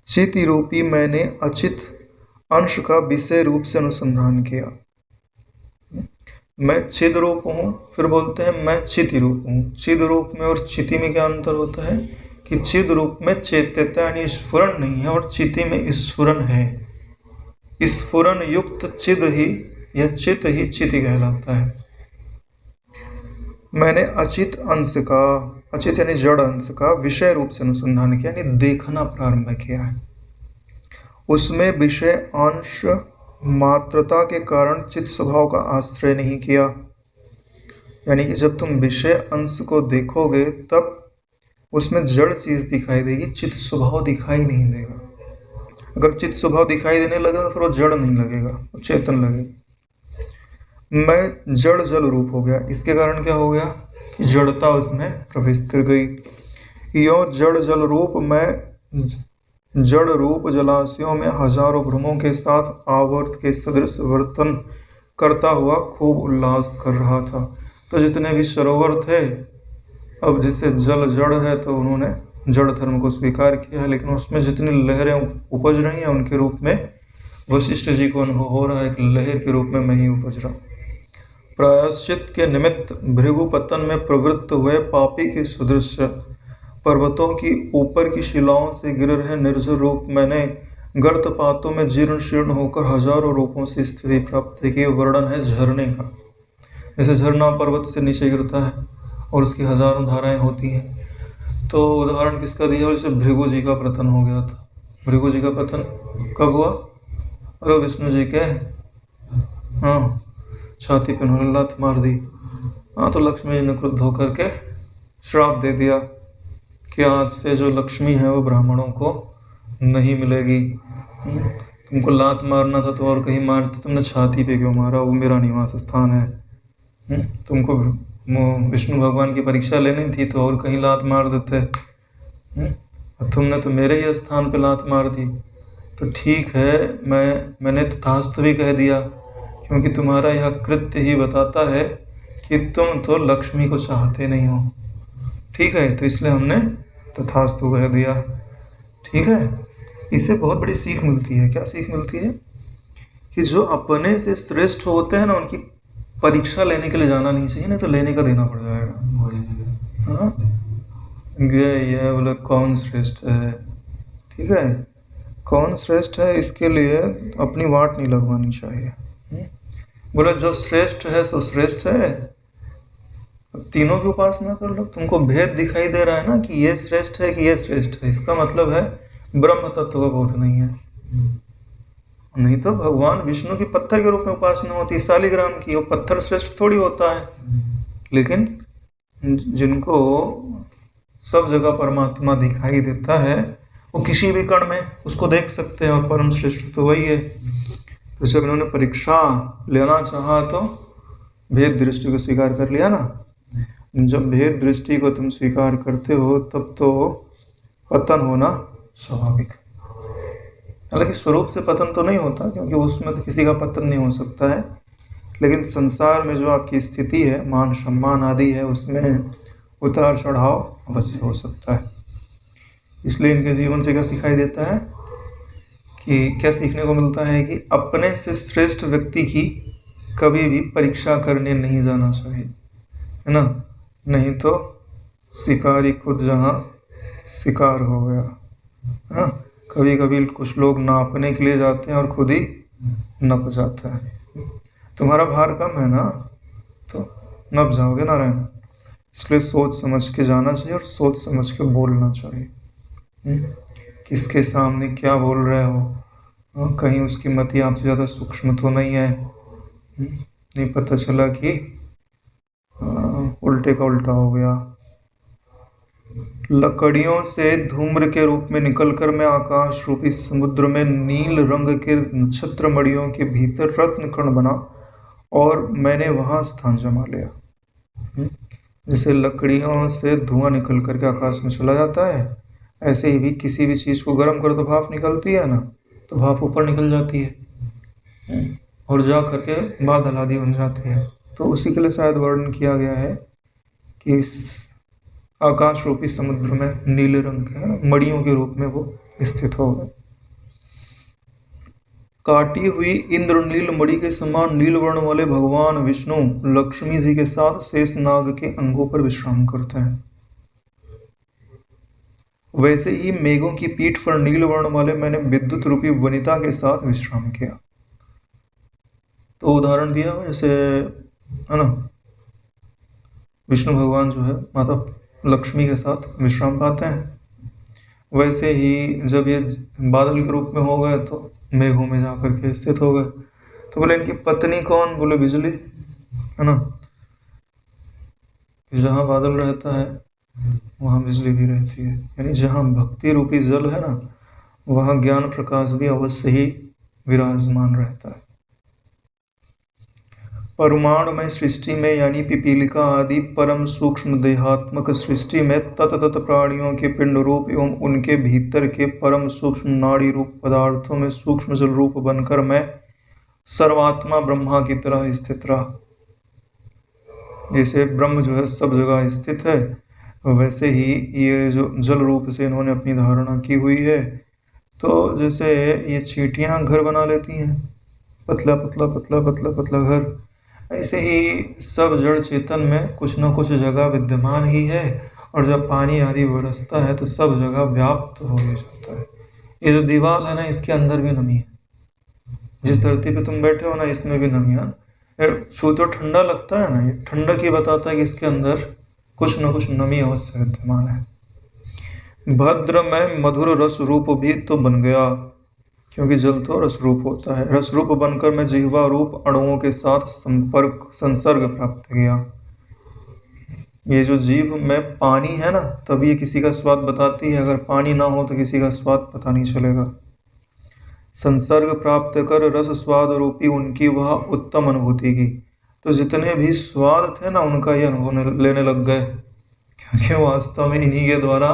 चित रूपी मैंने अचित अंश का विषय रूप से अनुसंधान किया। मैं चिद रूप हूँ, फिर बोलते हैं मैं चिति रूप हूँ। चिद रूप में और चिति में क्या अंतर होता है कि चिद रूप में चेत्यता यानी स्फुरन नहीं है और चिति में स्फुरन है। स्फुरन युक्त चिद ही या चित ही चिति कहलाता है। मैंने अचित अंश का, अचित यानी जड़ अंश का विषय रूप से अनुसंधान किया, यानी देखना प्रारंभ किया है। उसमें विषय अंश मात्रता के कारण चित स्वभाव का आश्रय नहीं किया, यानी कि जब तुम विषय अंश को देखोगे तब उसमें जड़ चीज दिखाई देगी, चित स्वभाव दिखाई नहीं देगा। अगर चित स्वभाव दिखाई देने लगेगा तो फिर वो जड़ नहीं लगेगा, वो चेतन लगेगा। मैं जड़ जल रूप हो गया, इसके कारण क्या हो गया कि जड़ता उसमें प्रवेश कर गई। यो जड़ जल रूप मैं जड़ रूप जलाशयों में हजारों भ्रमों के साथ आवर्त के सदृश वर्तन करता हुआ खूब उल्लास कर रहा था। तो जितने भी सरोवर थे, अब जैसे जल जड़ है तो उन्होंने जड़ धर्म को स्वीकार किया है, लेकिन उसमें जितनी लहरें उपज रही हैं उनके रूप में वशिष्ठ जी को अनुभव हो रहा है कि लहर के रूप में मैं ही उपज रहा हूँ। प्रायश्चित के निमित्त भृगुपतन में प्रवृत्त हुए पापी के सदृश पर्वतों की ऊपर की शिलाओं से गिर रहे निर्जर रूप मैंने गर्तपातों में जीर्ण शीर्ण होकर हजारों रूपों से स्थिति प्राप्त की। वर्णन है झरने का। जैसे झरना पर्वत से नीचे गिरता है और उसकी हजारों धाराएं होती हैं, तो उदाहरण किसका दिया, जैसे भृगु जी का पतन हो गया था। भृगु जी का पतन कब हुआ? अरे विष्णु जी के हाँ छाती पे उन्होंने लात मार दी। हाँ, तो लक्ष्मी जी ने क्रुद्ध होकर के श्राप दे दिया कि आज से जो लक्ष्मी है वो ब्राह्मणों को नहीं मिलेगी। तुमको लात मारना था तो और कहीं मारते, तुमने छाती पे क्यों मारा? वो मेरा निवास स्थान है। तुमको विष्णु भगवान की परीक्षा लेनी थी तो और कहीं लात मार देते। तुमने तो मेरे ही स्थान पे लात मार दी। तो ठीक है, मैंने तथास्तु भी कह दिया, क्योंकि तुम्हारा यह कृत्य ही बताता है कि तुम तो लक्ष्मी को चाहते नहीं हो। ठीक है, तो इसलिए हमने तथास्तु कह दिया। ठीक है, इससे बहुत बड़ी सीख मिलती है। क्या सीख मिलती है? कि जो अपने से श्रेष्ठ होते हैं ना, उनकी परीक्षा लेने के लिए जाना नहीं चाहिए, नहीं तो लेने का देना पड़ जाएगा। हाँ, गए ये बोले कौन श्रेष्ठ है, ठीक है, कौन श्रेष्ठ है इसके लिए अपनी वाट नहीं लगवानी चाहिए। बोले जो श्रेष्ठ है सो श्रेष्ठ है, तीनों की उपासना कर लो। तुमको भेद दिखाई दे रहा है ना कि ये श्रेष्ठ है कि ये श्रेष्ठ है, इसका मतलब है ब्रह्म तत्व का बोध नहीं है। नहीं तो भगवान विष्णु की पत्थर के रूप में उपासना होती, शालिग्राम की, वो पत्थर श्रेष्ठ थोड़ी होता है। लेकिन जिनको सब जगह परमात्मा दिखाई देता है वो किसी भी कण में उसको देख सकते हैं, और परम श्रेष्ठ तो वही है। तो जब इन्होंने परीक्षा लेना चाहा तो भेद दृष्टि को स्वीकार कर लिया ना। जब भेद दृष्टि को तुम स्वीकार करते हो तब तो पतन होना स्वाभाविक। हालांकि स्वरूप से पतन तो नहीं होता, क्योंकि उसमें तो किसी का पतन नहीं हो सकता है, लेकिन संसार में जो आपकी स्थिति है, मान सम्मान आदि है, उसमें उतार चढ़ाव अवश्य हो सकता है। इसलिए इनके जीवन से क्या सिखाई देता है कि क्या सीखने को मिलता है कि अपने से श्रेष्ठ व्यक्ति की कभी भी परीक्षा करने नहीं जाना चाहिए, है ना। नहीं तो शिकारी खुद जहाँ शिकार हो गया। हाँ, कभी कभी कुछ लोग नापने के लिए जाते हैं और खुद ही नप जाता है। तुम्हारा भार कम है ना तो नप जाओगे नारायण। इसलिए सोच समझ के जाना चाहिए और सोच समझ के बोलना चाहिए। किसके सामने क्या बोल रहे हो, कहीं उसकी मति आपसे ज़्यादा सूक्ष्म तो नहीं है। नहीं पता चला कि उल्टे का उल्टा हो गया। लकड़ियों से धूम्र के रूप में निकलकर मैं आकाश रूपी समुद्र में नील रंग के नक्षत्र मणियों के भीतर रत्न कण बना और मैंने वहां स्थान जमा लिया। जैसे लकड़ियों से धुआं निकल करके आकाश में चला जाता है, ऐसे ही भी किसी भी चीज़ को गर्म करो तो भाप निकलती है ना, तो भाप ऊपर निकल जाती है और जा करके बादल आदि बन जाते हैं। तो उसी के लिए शायद वर्णन किया गया है कि इस आकाश रूपी समुद्र में नीले रंग के मणियों के रूप में वो स्थित होगा। काटी हुई इंद्रनील मणि के समान नील वर्ण वाले भगवान विष्णु लक्ष्मी जी के साथ शेष नाग के अंगों पर विश्राम करते हैं। वैसे ही मेघों की पीठ पर नील वर्ण वाले मैंने विद्युत रूपी वनिता के साथ विश्राम किया। तो उदाहरण दिया जैसे, है ना, विष्णु भगवान जो है माता लक्ष्मी के साथ विश्राम पाते हैं, वैसे ही जब ये बादल के रूप में हो गए तो मेघों में जाकर के स्थित हो गए। तो बोले इनकी पत्नी कौन, बोले बिजली, है ना। जहाँ बादल रहता है वहाँ बिजली भी रहती है, यानी जहाँ भक्ति रूपी जल है ना वहाँ ज्ञान प्रकाश भी अवश्य ही विराजमान रहता है। परमाणुमय सृष्टि में यानी पिपीलिका आदि परम सूक्ष्म देहात्मक सृष्टि में तत प्राणियों के पिंड रूप एवं उनके भीतर के परम सूक्ष्म नाड़ी रूप पदार्थों में सूक्ष्म जल रूप बनकर मैं सर्वात्मा ब्रह्मा की तरह स्थित रहा। जैसे ब्रह्म जो है सब जगह स्थित है, वैसे ही ये जो जल रूप से इन्होंने अपनी धारणा की हुई है। तो जैसे ये चींटियां घर बना लेती हैं, पतला पतला पतला पतला पतला घर, ऐसे ही सब जड़ चेतन में कुछ न कुछ जगह विद्यमान ही है, और जब पानी आदि बरसता है तो सब जगह व्याप्त हो जाता है। ये जो दीवार है ना इसके अंदर भी नमी है, जिस धरती पे तुम बैठे हो ना इसमें भी नमी है। छू तो ठंडा लगता है ना, ये ठंडक ही बताता है कि इसके अंदर कुछ न कुछ नमी अवश्य विद्यमान है। भद्र में मधुर रस रूप भी तो बन गया, क्योंकि जल तो रस रूप होता है। रस रूप बनकर मैं जिह्वा रूप अणुओं के साथ संसर्ग प्राप्त किया। ये जो जीभ में पानी है ना तभी ये किसी का स्वाद बताती है, अगर पानी ना हो तो किसी का स्वाद पता नहीं चलेगा। संसर्ग प्राप्त कर रस स्वाद रूपी उनकी वह उत्तम अनुभूति की। तो जितने भी स्वाद थे ना उनका ये अनुभव लेने लग गए, क्योंकि वास्तव में इन्हीं के द्वारा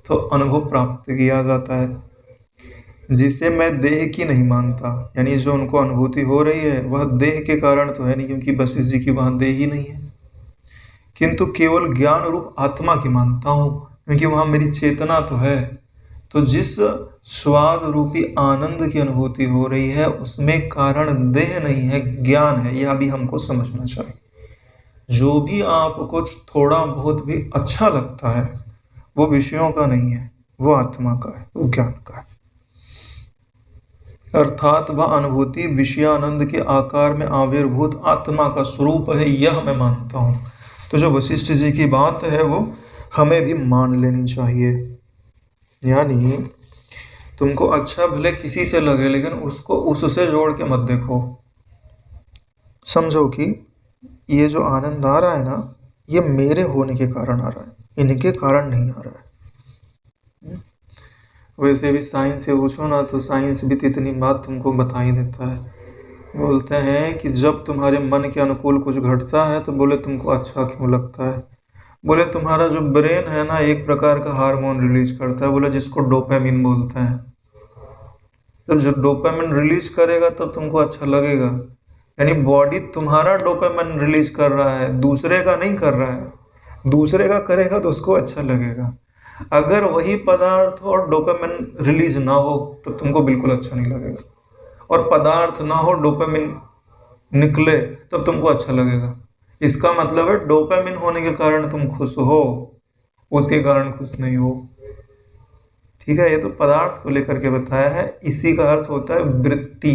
तो अनुभव प्राप्त किया जाता है, जिसे मैं देह की नहीं मानता। यानी जो उनको अनुभूति हो रही है वह देह के कारण तो है नहीं, क्योंकि वशिष्ठ जी की वहाँ देह ही नहीं है, किंतु केवल ज्ञान रूप आत्मा की मानता हूँ, क्योंकि वहाँ मेरी चेतना तो है। तो जिस स्वाद रूपी आनंद की अनुभूति हो रही है उसमें कारण देह नहीं है, ज्ञान है। यह भी हमको समझना चाहिए। जो भी आपको थोड़ा बहुत भी अच्छा लगता है वो विषयों का नहीं है, वो आत्मा का है, वो ज्ञान का है। अर्थात वह अनुभूति विषयानंद के आकार में आविर्भूत आत्मा का स्वरूप है, यह मैं मानता हूँ। तो जो वशिष्ठ जी की बात है वो हमें भी मान लेनी चाहिए। यानी तुमको अच्छा भले किसी से लगे, लेकिन उसको उससे जोड़ के मत देखो। समझो कि ये जो आनंद आ रहा है ना, ये मेरे होने के कारण आ रहा है, इनके कारण नहीं आ रहा है। वैसे भी साइंस से पूछो ना तो साइंस भी तो इतनी बात तुमको बता ही देता है। बोलते हैं कि जब तुम्हारे मन के अनुकूल कुछ घटता है तो बोले तुमको अच्छा क्यों लगता है। बोले तुम्हारा जो ब्रेन है ना, एक प्रकार का हार्मोन रिलीज करता है, बोले जिसको डोपामिन बोलते हैं। जब जो डोपामिन रिलीज करेगा तब तुमको अच्छा लगेगा। यानी बॉडी तुम्हारा डोपामिन रिलीज कर रहा है, दूसरे का नहीं कर रहा है। दूसरे का करेगा तो उसको अच्छा लगेगा। अगर वही पदार्थ और डोपामिन रिलीज ना हो तो तुमको बिल्कुल अच्छा नहीं लगेगा, और पदार्थ ना हो डोपामिन निकले तब तुमको अच्छा लगेगा। इसका मतलब है डोपामिन होने के कारण तुम खुश हो, उसके कारण खुश नहीं हो। ठीक है, ये तो पदार्थ को लेकर के बताया है। इसी का अर्थ होता है वृत्ति।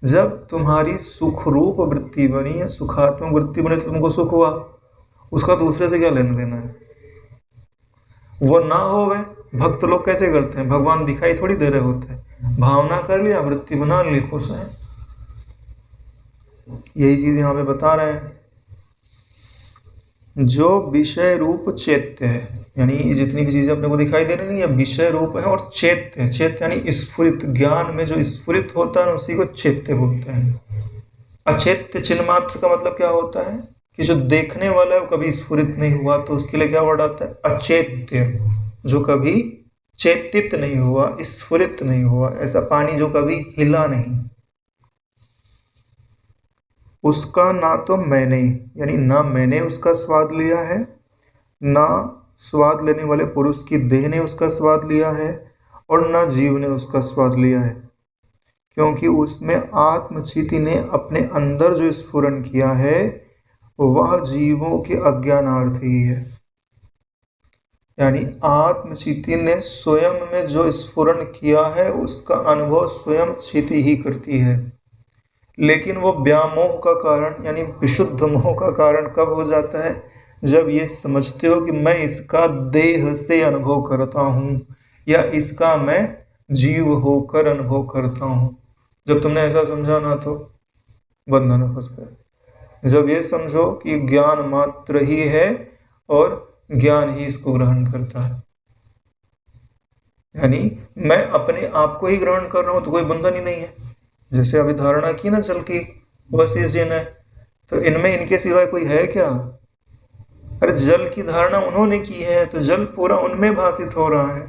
जब तुम्हारी सुखरूप वृत्ति बनी है, सुखात्मक वृत्ति बनी, तो तुमको सुख हुआ, उसका दूसरे से क्या लेना देना है। वो ना हो वे भक्त लोग कैसे करते हैं, भगवान दिखाई थोड़ी दे रहे होते हैं, भावना कर लिया, वृत्ति बना ली, खुश है। यही चीज यहाँ पे बता रहे हैं। जो विषय रूप चैत्य है, यानी जितनी भी चीजें अपने को दिखाई दे रही है विषय रूप है, और चैत्य, चैत्य यानी स्फुरित, ज्ञान में जो स्फुरित होता है उसी को चैत्य बोलते हैं। अचैत्य चिन्ह मात्र का मतलब क्या होता है कि जो देखने वाला है वो कभी स्फुरित नहीं हुआ, तो उसके लिए क्या वर्ड आता है, अचैत्य। जो कभी चेतित नहीं हुआ, स्फुरित नहीं हुआ, ऐसा पानी जो कभी हिला नहीं, उसका ना तो मैंने, यानी ना मैंने उसका स्वाद लिया है, ना स्वाद लेने वाले पुरुष की देह ने उसका स्वाद लिया है, और ना जीव ने उसका स्वाद लिया है, क्योंकि उसमें आत्मचिति ने अपने अंदर जो स्फुरन किया है वह जीवों के अज्ञानार्थ ही है। यानी आत्मचिति ने स्वयं में जो स्फुरन किया है उसका अनुभव स्वयं चिति ही करती है, लेकिन वो व्यामोह का कारण यानी विशुद्ध मोह का कारण कब हो जाता है, जब ये समझते हो कि मैं इसका देह से अनुभव करता हूँ, या इसका मैं जीव होकर अनुभव करता हूँ। जब तुमने ऐसा समझा ना तो बंधन में फंस गए। जब ये समझो कि ज्ञान मात्र ही है और ज्ञान ही इसको ग्रहण करता है, यानी मैं अपने आप को ही ग्रहण कर रहा हूं तो कोई बंधन ही नहीं है। जैसे अभी धारणा की ना जल की, वशिष्ठ जी ने, तो इनमें इनके सिवाय कोई है क्या। अरे जल की धारणा उन्होंने की है तो जल पूरा उनमें भाषित हो रहा है।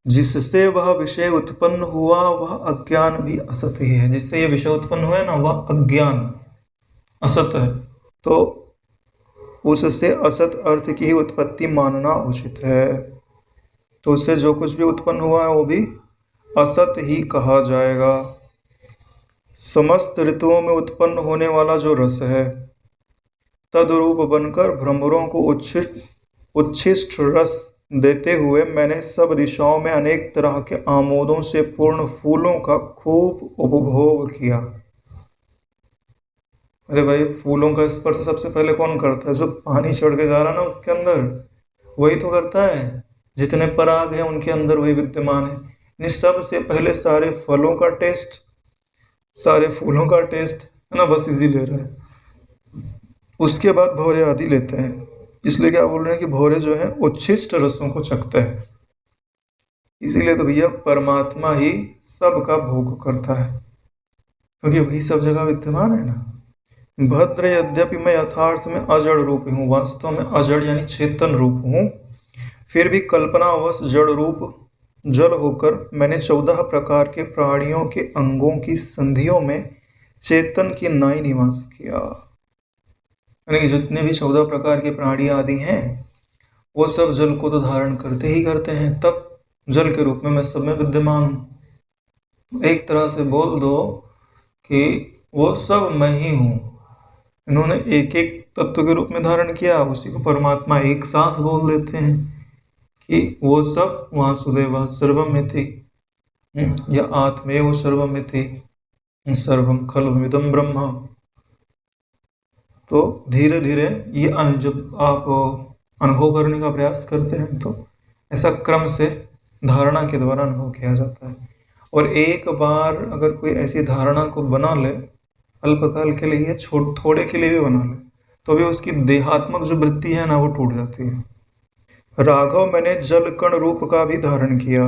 जिससे वह विषय उत्पन्न हुआ वह अज्ञान भी असत ही है। जिससे ये विषय उत्पन्न हुआ ना वह अज्ञान असत है, तो उससे असत अर्थ की ही उत्पत्ति मानना उचित है। तो उससे जो कुछ भी उत्पन्न हुआ है वो भी असत ही कहा जाएगा। समस्त ऋतुओं में उत्पन्न होने वाला जो रस है तदरूप बनकर भ्रमरों को उच्छिष्ट रस देते हुए मैंने सब दिशाओं में अनेक तरह के आमोदों से पूर्ण फूलों का खूब उपभोग किया। अरे भाई, फूलों का स्पर्श सबसे पहले कौन करता है, जो पानी चढ़ के जा रहा ना उसके अंदर, वही तो करता है। जितने पराग हैं उनके अंदर वही विद्यमान है। यानी सबसे पहले सारे फलों का टेस्ट, सारे फूलों का टेस्ट है ना, बस इजी ले रहे हैं, उसके बाद भौरे आदि लेते हैं। इसलिए क्या बोल रहे हैं कि भौरे जो है उच्छिष्ट रसों को चखते हैं। इसीलिए तो भैया परमात्मा ही सबका भोग करता है, क्योंकि वही सब जगह विद्यमान है ना। भद्र यद्यपि मैं यथार्थ में अजड़ रूप हूँ, वास्तव में अजड़ यानी चेतन रूप हूँ, फिर भी कल्पनावश जड़ रूप जल होकर मैंने 14 प्रकार के प्राणियों के अंगों की संधियों में चेतन की नाई निवास किया। यानी जितने भी 14 प्रकार के प्राणी आदि हैं वो सब जल को तो धारण करते ही करते हैं, तब जल के रूप में मैं सब में विद्यमान हूँ। एक तरह से बोल दो कि वो सब मैं ही हूँ। इन्होंने एक एक तत्व के रूप में धारण किया, उसी को परमात्मा एक साथ बोल देते हैं। कि वो सब वासुदेव सर्वमिति या आत्मेव सर्वमिति सर्वम खलुमिदं ब्रह्म। तो धीरे धीरे ये जब आप अनुभव करने का प्रयास करते हैं तो ऐसा क्रम से धारणा के द्वारा अनुभव किया जाता है। और एक बार अगर कोई ऐसी धारणा को बना ले, अल्पकाल के लिए थोड़े के लिए भी बना ले, तो भी उसकी देहात्मक जो वृत्ति है ना वो टूट जाती है। राघव, मैंने जल कण रूप का भी धारण किया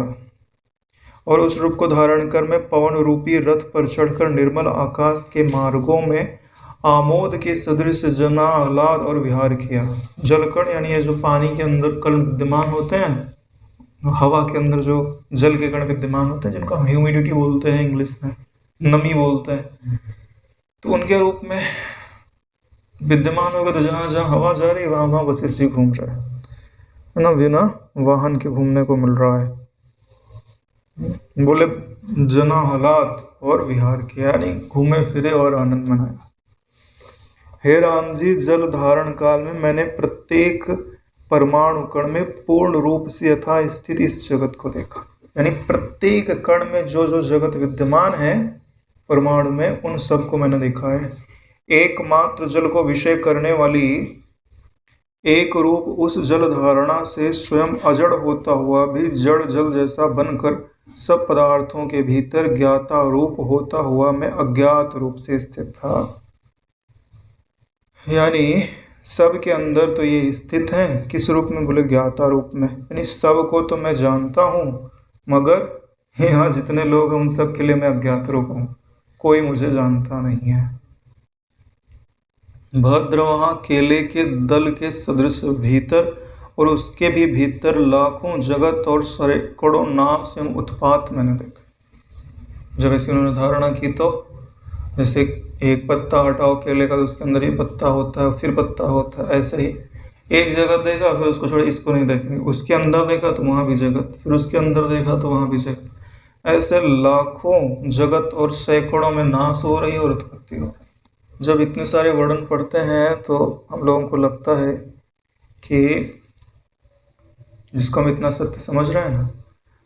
और उस रूप को धारण कर मैं पवन रूपी रथ पर चढ़कर निर्मल आकाश के मार्गों में आमोद के सदृश जना आह्लाद और विहार किया। जलकण यानी ये जो पानी के अंदर कण विद्यमान होते हैं, हवा के अंदर जो जल के कण विद्यमान होते हैं, जिनको हम ह्यूमिडिटी बोलते हैं, इंग्लिश में नमी बोलते हैं, तो उनके रूप में विद्यमान होगा। तो जहां जहां हवा जा रही है वहां वहां वशिष्ठ जी घूम रहे हैं ना, बिना वाहन के घूमने को मिल रहा है। बोले जना आह्लाद और विहार किया, यानी घूमे फिरे और आनंद मनाया। हे राम जी, जल धारण काल में मैंने प्रत्येक परमाणु कण में पूर्ण रूप से यथा स्थित इस जगत को देखा। यानी प्रत्येक कण में जो जो जगत विद्यमान है परमाणु में, उन सबको मैंने देखा है। एकमात्र जल को विषय करने वाली एक रूप उस जल धारणा से स्वयं अजड़ होता हुआ भी जड़ जल जैसा बनकर सब पदार्थों के भीतर ज्ञाता रूप होता हुआ मैं अज्ञात रूप से स्थित था। यानी सब के अंदर तो ये स्थित है, किस रूप में? बोले ज्ञाता रूप में। यानी सबको तो मैं जानता हूँ, मगर यहाँ जितने लोग हैं उन सब के लिए मैं अज्ञात रूप हूँ, कोई मुझे जानता नहीं है। भद्र वहाँ केले के दल के सदृश भीतर और उसके भी भीतर लाखों जगत और सैकड़ों नाम से उत्पात मैंने देखा। जब ऐसी उन्होंने धारणा की तो जैसे एक पत्ता हटाओ केले का तो उसके अंदर ये पत्ता होता है, फिर पत्ता होता है, ऐसे ही एक जगह देखा फिर उसको छोड़ इसको नहीं देखेंगे, उसके अंदर देखा तो वहाँ भी जगत, फिर उसके अंदर देखा तो वहाँ भी जगत, ऐसे लाखों जगत और सैकड़ों में नाश हो रही है और उत्पत्ति हो रही है। जब इतने सारे वर्णन पढ़ते हैं तो हम लोगों को लगता है कि जिसको हम इतना सत्य समझ रहे हैं ना,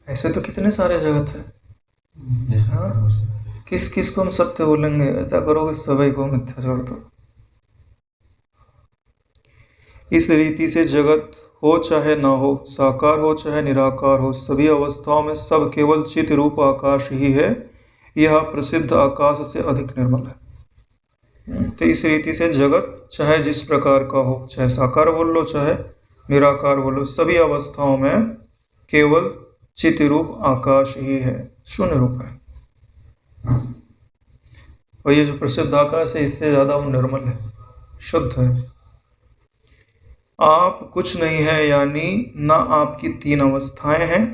ऐसे तो कितने सारे जगत है। हाँ, किस किस को हम सत्य बोलेंगे? ऐसा करोगे सभी को मिथ्या छोड़ दो। इस रीति से जगत हो चाहे ना हो, साकार हो चाहे निराकार हो, सभी अवस्थाओं में सब केवल चित रूप आकाश ही है। यह प्रसिद्ध आकाश से अधिक निर्मल है। तो इस रीति से जगत चाहे जिस प्रकार का हो, चाहे साकार बोल लो चाहे निराकार बोल लो, सभी अवस्थाओं में केवल चित रूप आकाश ही है, शून्य रूप है। और ये जो प्रसिद्ध आकाश है इससे ज्यादा वो निर्मल है, शुद्ध है। आप कुछ नहीं है, यानी ना आपकी तीन अवस्थाएं हैं।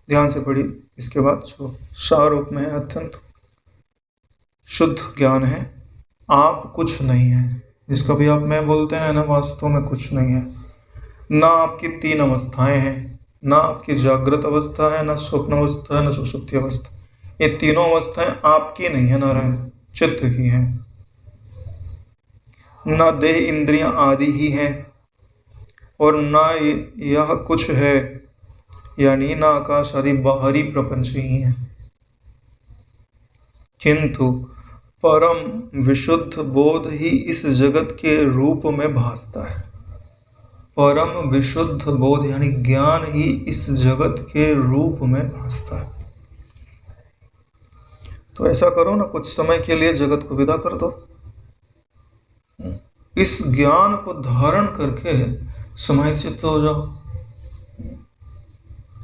ध्यान से पढ़िए, इसके बाद जो सार रूप में है अत्यंत शुद्ध ज्ञान है। आप कुछ नहीं है, जिसका भी आप मैं बोलते हैं ना, वास्तव में कुछ नहीं है। ना आपकी तीन अवस्थाएं हैं, ना आपकी जागृत अवस्था है, ना स्वप्न अवस्था है, ना सुषुप्ति अवस्था। ये तीनों अवस्थाएं आपकी नहीं है नारायण, चित्त की हैं। ना देह इंद्रियां आदि ही हैं और ना यह कुछ है, यानी ना आकाश आदि बाहरी प्रपंच ही है। किंतु परम विशुद्ध बोध ही इस जगत के रूप में भासता है। परम विशुद्ध बोध यानी ज्ञान ही इस जगत के रूप में भासता है। तो ऐसा करो ना, कुछ समय के लिए जगत को विदा कर दो। इस ज्ञान को धारण करके समाहित चित्त हो जाओ।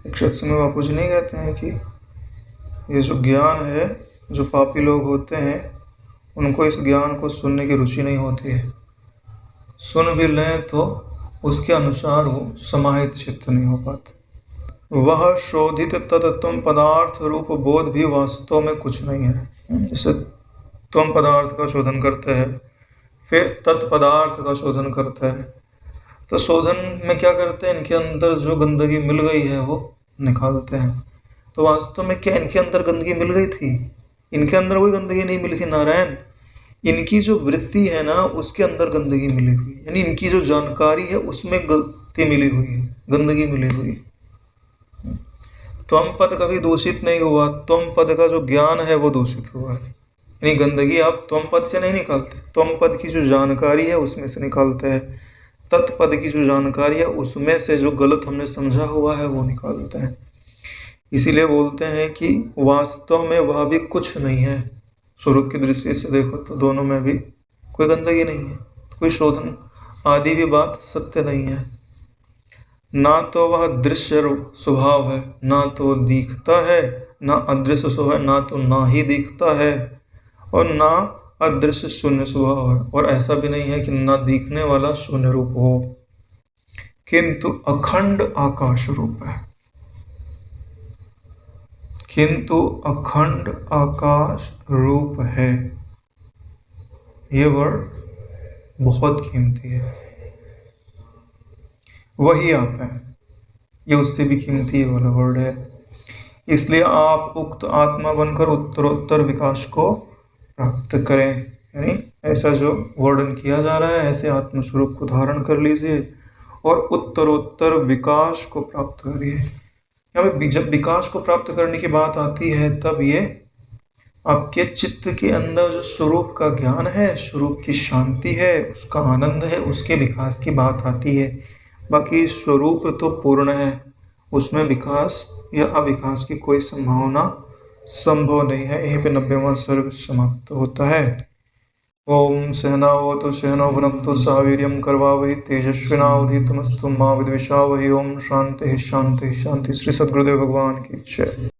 एक सत्संग में बापू जी नहीं कहते हैं कि ये जो ज्ञान है, जो पापी लोग होते हैं उनको इस ज्ञान को सुनने की रुचि नहीं होती है, सुन भी लें तो उसके अनुसार वो समाहित चित्त नहीं हो पाते। वह शोधित तत्व पदार्थ रूप बोध भी वास्तव में कुछ नहीं है। जैसे तुम पदार्थ का शोधन करते हैं, फिर तत्पदार्थ का शोधन करते हैं, तो शोधन में क्या करते हैं? इनके अंदर जो गंदगी मिल गई है वो निकालते हैं। तो वास्तव में क्या इनके अंदर गंदगी मिल गई थी? इनके अंदर कोई गंदगी नहीं मिली थी नारायण। इनकी जो वृत्ति है ना, उसके अंदर गंदगी मिली हुई, यानी इनकी जो जानकारी है उसमें गलती मिली हुई है, गंदगी मिली हुई। त्वम पद कभी दूषित नहीं हुआ, त्वम पद का जो ज्ञान है वो दूषित हुआ है। यानी गंदगी आप त्वम पद से नहीं निकालते, त्वम पद की जो जानकारी है उसमें से निकालते हैं, तत्पद की जो जानकारी है उसमें से जो गलत हमने समझा हुआ है वो निकालते हैं। इसीलिए बोलते हैं कि वास्तव में वह भी कुछ नहीं है। स्वरूप की दृष्टि से देखो तो दोनों में भी कोई गंदगी नहीं है, कोई शोधन आदि भी बात सत्य नहीं है। ना तो वह दृश्य स्वभाव है, ना तो दिखता है, ना अदृश्य स्वभाव है, ना तो ना ही दिखता है, और ना अदृश्य शून्य स्वभाव है, और ऐसा भी नहीं है कि ना दिखने वाला शून्य रूप हो, किंतु अखंड आकाश रूप है। किंतु अखंड आकाश रूप है, ये वर्ड बहुत कीमती है। वही आप है, ये उससे भी कीमती वाला वर्ड है। इसलिए आप उक्त आत्मा बनकर उत्तरोत्तर विकास को प्राप्त करें। यानी ऐसा जो वर्णन किया जा रहा है, ऐसे आत्मस्वरूप को धारण कर लीजिए और उत्तरोत्तर विकास को प्राप्त करिए। यहाँ पे जब विकास को प्राप्त करने की बात आती है तब ये आपके चित्त के अंदर जो स्वरूप का ज्ञान है, स्वरूप की शांति है, उसका आनंद है, उसके विकास की बात आती है। बाकी स्वरूप तो पूर्ण है, उसमें विकास या अविकास की कोई संभावना संभव नहीं है। यहीं पे 90वां सर्ग समाप्त होता है। ओम सहनावतु सहनौ भुनक्तु सह वीर्यं करवावहै तेजस्विनावधीतमस्तु मा विद्विषावहै। ओम शांति शांति शांति। श्री सद्गुरुदेव भगवान की जय।